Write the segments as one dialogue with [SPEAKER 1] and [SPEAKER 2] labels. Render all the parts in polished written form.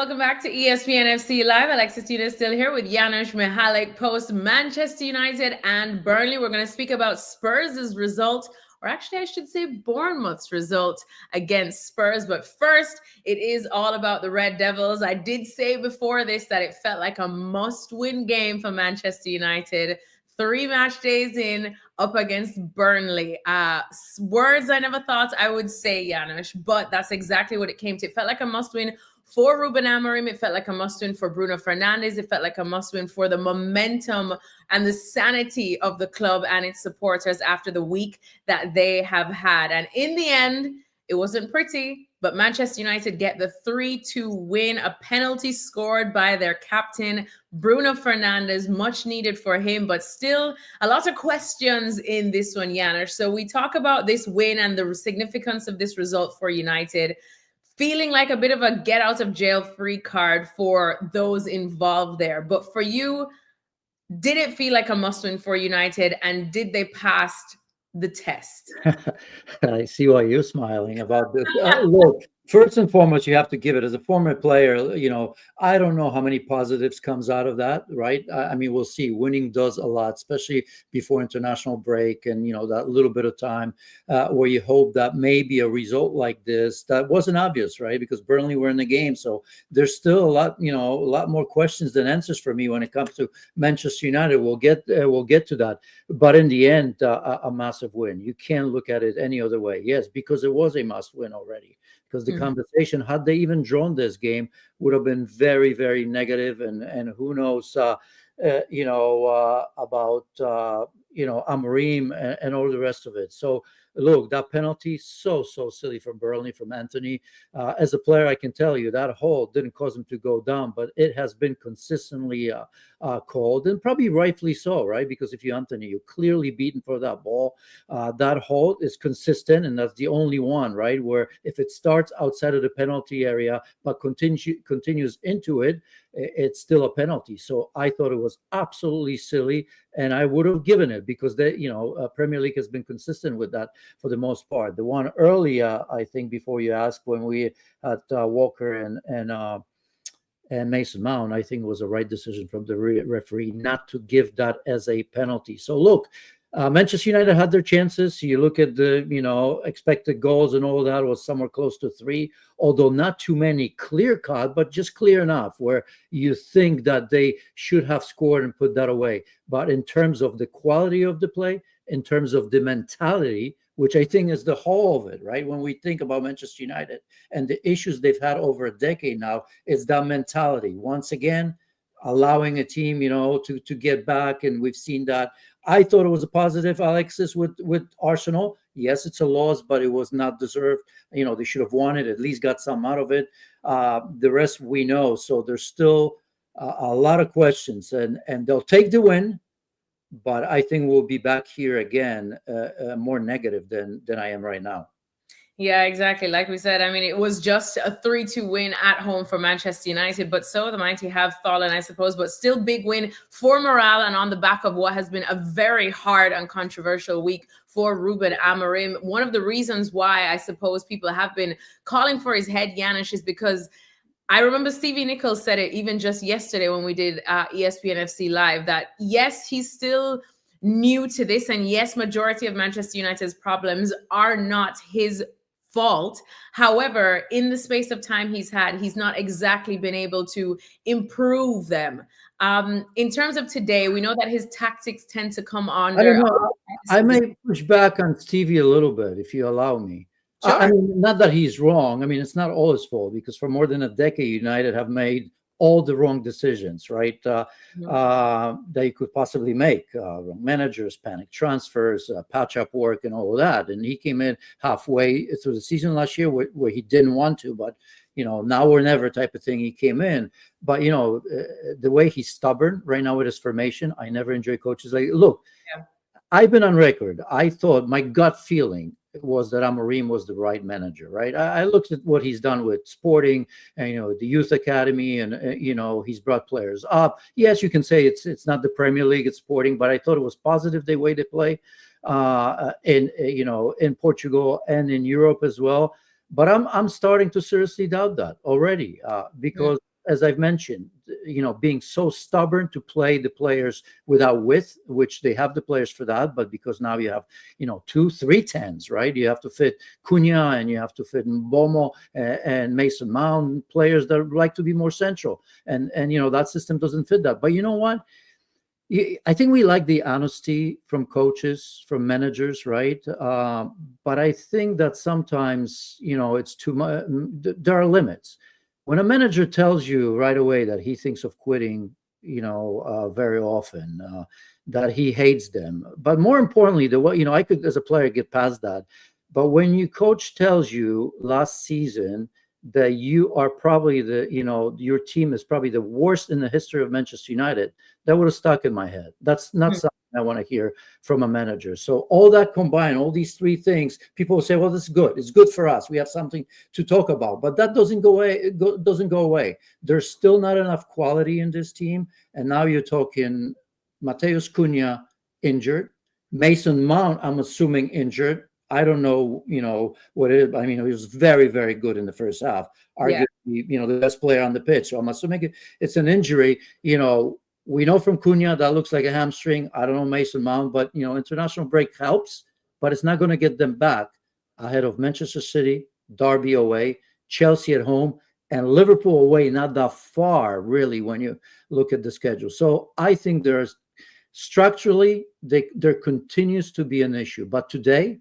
[SPEAKER 1] welcome back to ESPN FC Live. Alexis Tuna is still here with Janusz Mihalik post Manchester United and Burnley. We're going to speak about Spurs' result, or actually I should say Bournemouth's result against Spurs. But first, it is all about the Red Devils. I did say before this that it felt like a must-win game for Manchester United. 3 match days in, up against Burnley. Words I never thought I would say, Janusz, but that's exactly what it came to. It felt like a must-win for Ruben Amorim. It felt like a must-win for Bruno Fernandes. It felt like a must-win for the momentum and the sanity of the club and its supporters after the week that they have had. And in the end, it wasn't pretty, but Manchester United get the 3-2 win, a penalty scored by their captain, Bruno Fernandes, much needed for him, but still a lot of questions in this one, Janusz. So we talk about this win and the significance of this result for United, feeling like a bit of a get out of jail free card for those involved there. But for you, did it feel like a must win for United, and did they pass the test?
[SPEAKER 2] I see why you're smiling about this. Look, first and foremost, you have to give it as a former player. I don't know how many positives comes out of that, right? I mean, we'll see. Winning does a lot, especially before international break, and that little bit of time where you hope that maybe a result like this that wasn't obvious, right? Because Burnley were in the game, so there's still a lot more questions than answers for me when it comes to Manchester United. We'll get to that, but in the end, a massive win. You can't look at it any other way. Yes, because it was a must win already. Because the conversation, had they even drawn this game, would have been very, very negative, and who knows, about Amorim and all the rest of it. So look, that penalty, so silly from Burnley, from Anthony. As a player, I can tell you that hold didn't cause him to go down, but it has been consistently called, and probably rightfully so, right? Because if you're Anthony, you're clearly beaten for that ball. That hold is consistent, and that's the only one, right? Where if it starts outside of the penalty area but continues into it, it's still a penalty. So I thought it was absolutely silly, and I would have given it because Premier League has been consistent with that for the most part. The one earlier, I think, before you asked, when we had Walker and Mason Mount, I think it was a right decision from the referee not to give that as a penalty. So look, Manchester United had their chances. You look at the expected goals and all that was somewhere close to 3, although not too many clear cut, but just clear enough where you think that they should have scored and put that away. But in terms of the quality of the play, in terms of the mentality, which I think is the whole of it, right? When we think about Manchester United and the issues they've had over a decade now, it's that mentality. Once again, allowing a team, to get back, and we've seen that. I thought it was a positive, Alexis, with Arsenal. Yes, it's a loss, but it was not deserved. They should have won it, at least got some out of it. The rest we know. So there's still a lot of questions, and they'll take the win. But I think we'll be back here again, more negative than I am right now.
[SPEAKER 1] Yeah, exactly. Like we said, I mean, it was just a 3-2 win at home for Manchester United, but so the mighty have fallen, I suppose, but still big win for morale and on the back of what has been a very hard and controversial week for Ruben Amorim. One of the reasons why I suppose people have been calling for his head, Janusz, is because I remember Stevie Nichols said it even just yesterday when we did ESPN FC Live, that yes, he's still new to this, and yes, majority of Manchester United's problems are not his fault. However, in the space of time he's had, he's not exactly been able to improve them. In terms of today, we know that his tactics tend to come under.
[SPEAKER 2] I may push back on Stevie a little bit, if you allow me.
[SPEAKER 1] Sure.
[SPEAKER 2] I mean, not that he's wrong. I mean, it's not all his fault, because for more than a decade, United have made all the wrong decisions, right? That you could possibly make. Wrong managers, panic transfers, patch-up work, and all of that. And he came in halfway through the season last year where he didn't want to, but now or never type of thing. He came in, but the way he's stubborn right now with his formation, I never enjoy coaches like. Look, I've been on record. I thought, my gut feeling was that Amorim was the right manager, right? I looked at what he's done with Sporting and, the youth academy, and, he's brought players up. Yes, you can say it's not the Premier League, it's Sporting, but I thought it was positive the way they play in Portugal and in Europe as well. But I'm starting to seriously doubt that already because as I've mentioned, being so stubborn to play the players without width, which they have the players for that, but because now you have, 2, 3 10s, right? You have to fit Cunha and you have to fit Mbomo and Mason Mount, players that like to be more central, and that system doesn't fit that. But you know what? I think we like the honesty from coaches, from managers, right? But I think that sometimes, it's too much. There are limits. When a manager tells you right away that he thinks of quitting, very often, that he hates them. But more importantly, I could, as a player, get past that. But when your coach tells you last season that you are probably your team is probably the worst in the history of Manchester United, that would have stuck in my head. That's not something I want to hear from a manager. So all that combined, all these three things, people will say, well, this is good. It's good for us. We have something to talk about. But that doesn't go away. It doesn't go away. There's still not enough quality in this team. And now you're talking Mateus Cunha injured, Mason Mount, I'm assuming injured. I don't know, what it is. I mean, he was very, very good in the first half, arguably, the best player on the pitch. So I'm assuming it's an injury. We know from Cunha that looks like a hamstring. I don't know Mason Mount, but international break helps, but it's not going to get them back ahead of Manchester City, Derby away, Chelsea at home, and Liverpool away. Not that far, really, when you look at the schedule. So I think there's structurally there continues to be an issue, but today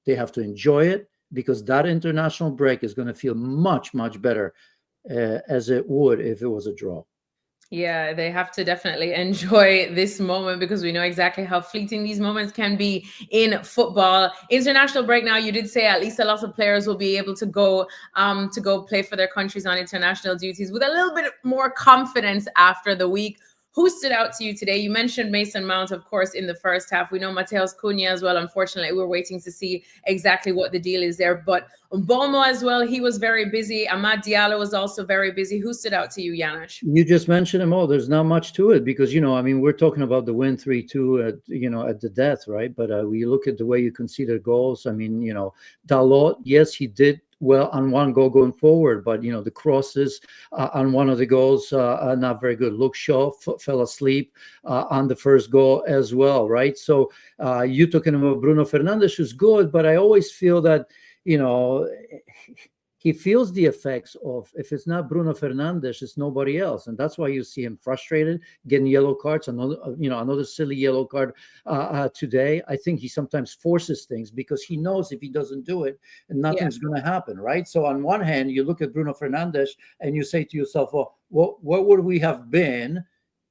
[SPEAKER 2] they have to enjoy it, because that international break is going to feel much, much better as it would if it was a draw.
[SPEAKER 1] Yeah, they have to definitely enjoy this moment, because we know exactly how fleeting these moments can be in football. International break now, you did say at least a lot of players will be able to go play for their countries on international duties with a little bit more confidence after the week. Who stood out to you today? You mentioned Mason Mount, of course, in the first half. We know Mateus Cunha as well. Unfortunately, we're waiting to see exactly what the deal is there. But Mbomo as well, he was very busy. Amad Diallo was also very busy. Who stood out to you, Janusz?
[SPEAKER 2] You just mentioned them all. There's not much to it, because, we're talking about the win 3-2 at the death, right? But we look at the way you conceded goals. I mean, Dalot, yes, he did well on one goal going forward, but the crosses on one of the goals are not very good. Luke Shaw fell asleep on the first goal as well, right? So you're talking about Bruno Fernandes, who's good, but I always feel that he feels the effects of, if it's not Bruno Fernandes, it's nobody else, and that's why you see him frustrated, getting yellow cards. Another silly yellow card today. I think he sometimes forces things because he knows if he doesn't do it, nothing's going to happen, right? So on one hand, you look at Bruno Fernandes and you say to yourself, well, what would we have been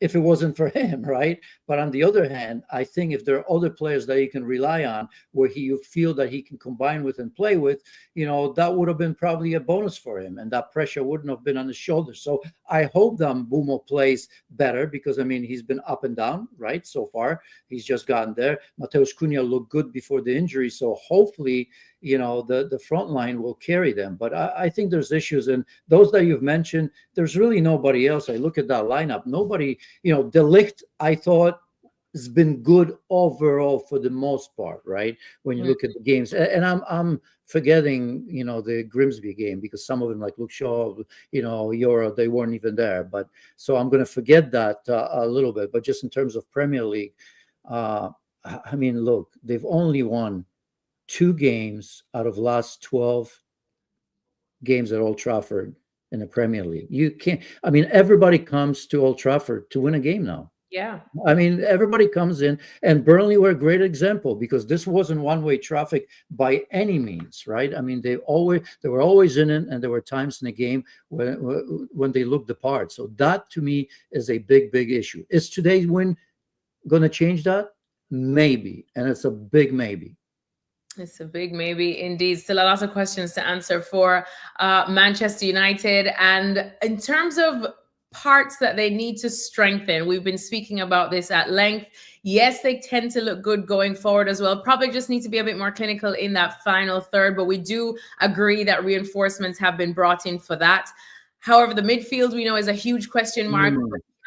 [SPEAKER 2] if it wasn't for him, right? But on the other hand, I think if there are other players that you can rely on, where you feel that he can combine with and play with, that would have been probably a bonus for him, and that pressure wouldn't have been on his shoulders. So I hope that Mbumo plays better, because he's been up and down, right? So far, he's just gotten there. Mateus Cunha looked good before the injury, so hopefully, the front line will carry them. But I think there's issues, and those that you've mentioned, there's really nobody else. I look at that lineup, nobody, De Ligt, I thought, has been good overall for the most part, right? When you look at the games, and I'm forgetting, the Grimsby game, because some of them, like Luke Shaw, Euro, they weren't even there. But so I'm going to forget that a little bit. But just in terms of Premier League, look, they've only won 2 games out of last 12 games at Old Trafford in the Premier League. You can't, everybody comes to Old Trafford to win a game now.
[SPEAKER 1] Yeah.
[SPEAKER 2] Everybody comes in, and Burnley were a great example, because this wasn't one-way traffic by any means, right? They were always in it, and there were times in the game when they looked the part. So that, to me, is a big, big issue. Is today's win going to change that? Maybe, and it's a big maybe.
[SPEAKER 1] It's a big maybe indeed. Still a lot of questions to answer for Manchester United. And in terms of parts that they need to strengthen, we've been speaking about this at length. Yes, they tend to look good going forward as well. Probably just need to be a bit more clinical in that final third, but we do agree that reinforcements have been brought in for that. However, the midfield, we know, is a huge question mark.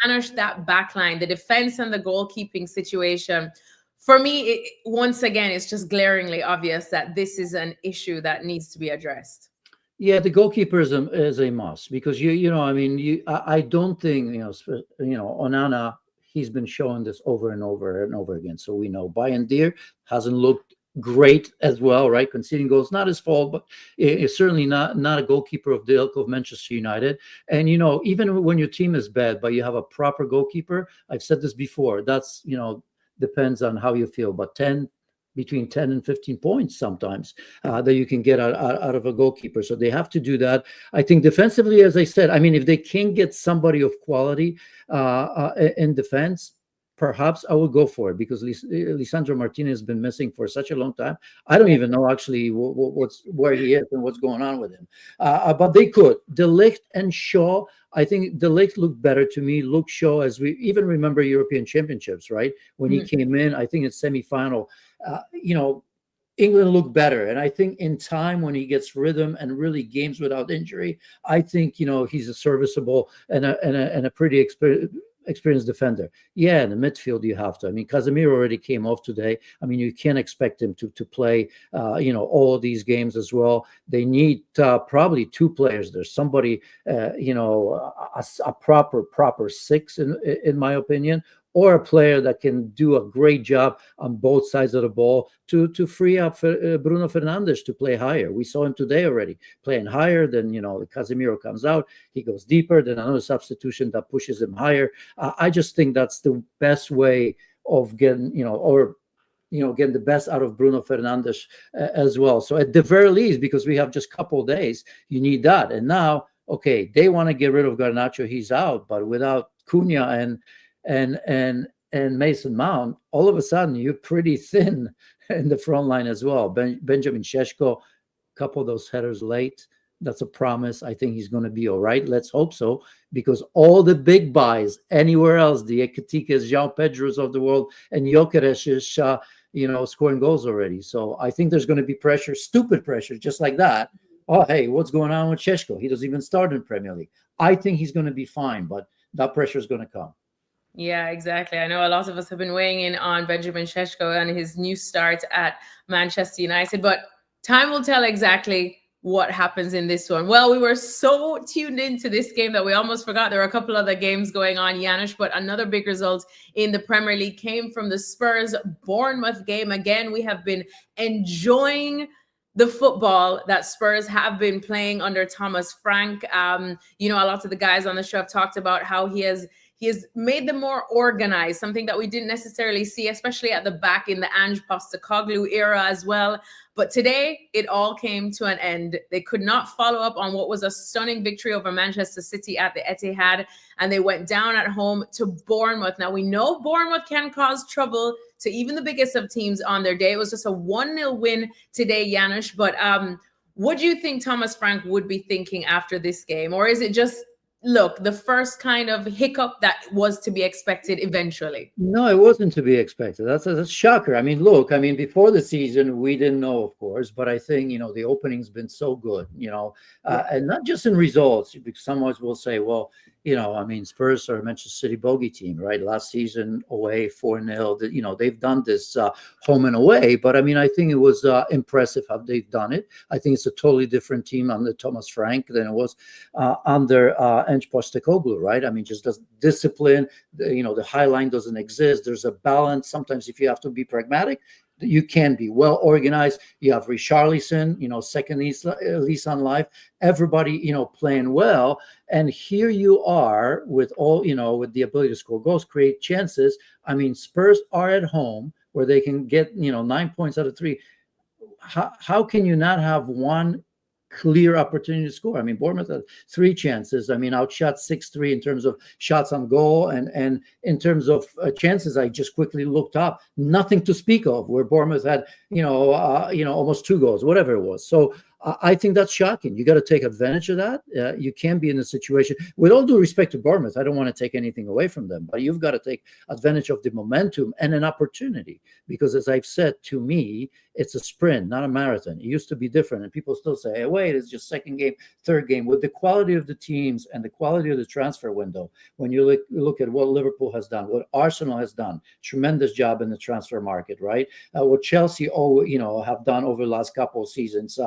[SPEAKER 1] Manage that backline, the defense and the goalkeeping situation. For me, once again, it's just glaringly obvious that this is an issue that needs to be addressed.
[SPEAKER 2] Yeah, the goalkeeper is a must because I mean, I don't think Onana. He's been showing this over and over and over again. So we know Bayern Deer hasn't looked great as well, right? Conceding goals, not his fault, but it's certainly not a goalkeeper of the ilk of Manchester United. And even when your team is bad, but you have a proper goalkeeper, I've said this before. That's depends on how you feel, but between 10 and 15 points sometimes that you can get out of a goalkeeper. So they have to do that. I think defensively, as I said, I mean, if they can get somebody of quality in defense, perhaps I would go for it because Lisandro Martinez has been missing for such a long time. I don't even know actually where he is and what's going on with him. But they could. De Ligt and Shaw, I think De Ligt looked better to me. Luke Shaw, as we even remember European Championships, right? When he came in, I think it's semifinal. England looked better. And I think in time, when he gets rhythm and really games without injury, I think, he's a serviceable and a pretty experienced defender. Yeah, in the midfield, you have to. I mean, Casemiro already came off today. I mean, you can't expect him to play, all of these games as well. They need probably two players. There's somebody, a proper six, in my opinion, or a player that can do a great job on both sides of the ball to free up Bruno Fernandes to play higher. We saw him today already playing higher. Then, Casemiro comes out, he goes deeper, then another substitution that pushes him higher. I just think that's the best way of getting, getting the best out of Bruno Fernandes as well. So at the very least, because we have just a couple of days, you need that. And now, okay, they want to get rid of Garnacho, he's out, but without Cunha and Mason Mount, all of a sudden you're pretty thin in the front line as well. Benjamin Šeško, couple of those headers late. That's a promise. I think he's going to be all right. Let's hope so, because all the big buys anywhere else, the Ekatikas, João Pedros of the world, and Gyökeres is scoring goals already. So I think there's going to be pressure, stupid pressure, just like that. Oh, hey, what's going on with Šeško? He doesn't even start in Premier League. I think he's going to be fine, but that pressure is going to come.
[SPEAKER 1] Yeah, exactly. I know a lot of us have been weighing in on Benjamin Šeško and his new start at Manchester United, but time will tell exactly what happens in this one. Well, we were so tuned into this game that we almost forgot there were a couple other games going on, Janusz, but another big result in the Premier League came from the Spurs Bournemouth game. Again, we have been enjoying the football that Spurs have been playing under Thomas Frank. A lot of the guys on the show have talked about how he has made them more organized, something that we didn't necessarily see, especially at the back in the Ange Postecoglou era as well. But today, it all came to an end. They could not follow up on what was a stunning victory over Manchester City at the Etihad, and they went down at home to Bournemouth. Now, we know Bournemouth can cause trouble to even the biggest of teams on their day. It was just a 1-0 win today, Janusz. But what do you think Thomas Frank would be thinking after this game? Or is it just, look, the first kind of hiccup that was to be expected eventually?
[SPEAKER 2] No, it wasn't to be expected. That's a shocker. I mean, look, before the season, we didn't know, of course, but I think, the opening's been so good, and not just in results, because someone will say, well, Spurs are a Manchester City bogey team, right? Last season away 4-0, they've done this home and away, but I think it was impressive how they've done it. I think it's a totally different team under Thomas Frank than it was under Ange Postecoglou, right? Just the discipline, the high line doesn't exist. There's a balance. Sometimes if you have to be pragmatic, you can be well organized. You have Richarlison, second lease on life. Everybody, playing well. And here you are with all, with the ability to score goals, create chances. Spurs are at home where they can get, 9 points out of 3. How can you not have one clear opportunity to score? Bournemouth had 3 chances. Outshot 6-3 in terms of shots on goal, and in terms of chances, I just quickly looked up, nothing to speak of, where Bournemouth had almost 2 goals, whatever it was. So I think that's shocking. You got to take advantage of that. You can be in a situation, with all due respect to Bournemouth, I don't want to take anything away from them, but you've got to take advantage of the momentum and an opportunity, because as I've said, to me, it's a sprint, not a marathon. It used to be different, and people still say, hey, wait, it's just second game, third game. With the quality of the teams and the quality of the transfer window, when you look at what Liverpool has done, what Arsenal has done, tremendous job in the transfer market, right? What Chelsea have done over the last couple of seasons,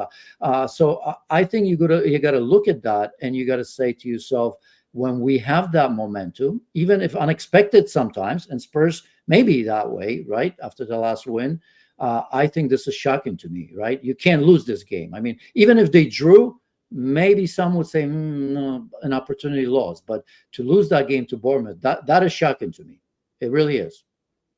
[SPEAKER 2] I think you gotta look at that, and you gotta say to yourself, when we have that momentum, even if unexpected sometimes, and Spurs may be that way, right? After the last win, I think this is shocking to me, right? You can't lose this game. I mean, even if they drew, maybe some would say no, an opportunity lost, but to lose that game to Bournemouth, that is shocking to me. It really is.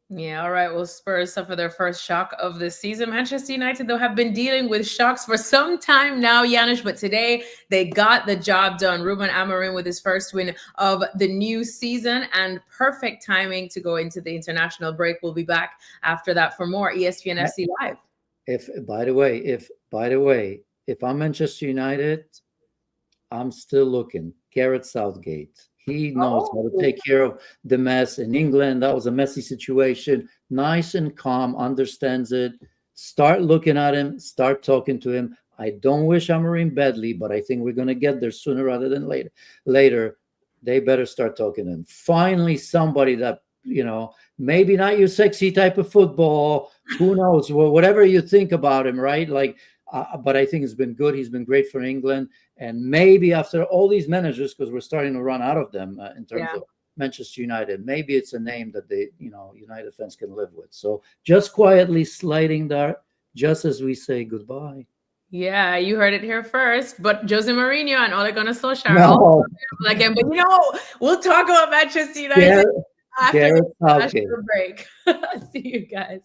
[SPEAKER 1] Yeah, all right. Well, Spurs suffer their first shock of the season. Manchester United, though, have been dealing with shocks for some time now, Janusz, but today they got the job done. Ruben Amorim with his first win of the new season, and perfect timing to go into the international break. We'll be back after that for more ESPN FC Live.
[SPEAKER 2] If by the way, if I'm Manchester United, I'm still looking. Gareth Southgate. He knows how to
[SPEAKER 1] Oh,
[SPEAKER 2] take care of the mess in England. That was a messy situation. Nice and calm, understands it. Start looking at him, start talking to him. I don't wish Amorim badly, but I think we're going to get there sooner rather than later. Later, they better start talking to him. Finally, somebody that, maybe not your sexy type of football. Who knows? Well, whatever you think about him, right? But I think it's been good. He's been great for England. And maybe after all these managers, because we're starting to run out of them in terms of Manchester United, maybe it's a name that United fans can live with. So just quietly sliding there, just as we say goodbye.
[SPEAKER 1] yeah, you heard it here first. But Jose Mourinho and Ole Gunnar Solskjaer
[SPEAKER 2] No,
[SPEAKER 1] again. But we'll talk about Manchester United
[SPEAKER 2] Gareth,
[SPEAKER 1] after
[SPEAKER 2] Gareth
[SPEAKER 1] the
[SPEAKER 2] Southgate.
[SPEAKER 1] national break. See you guys.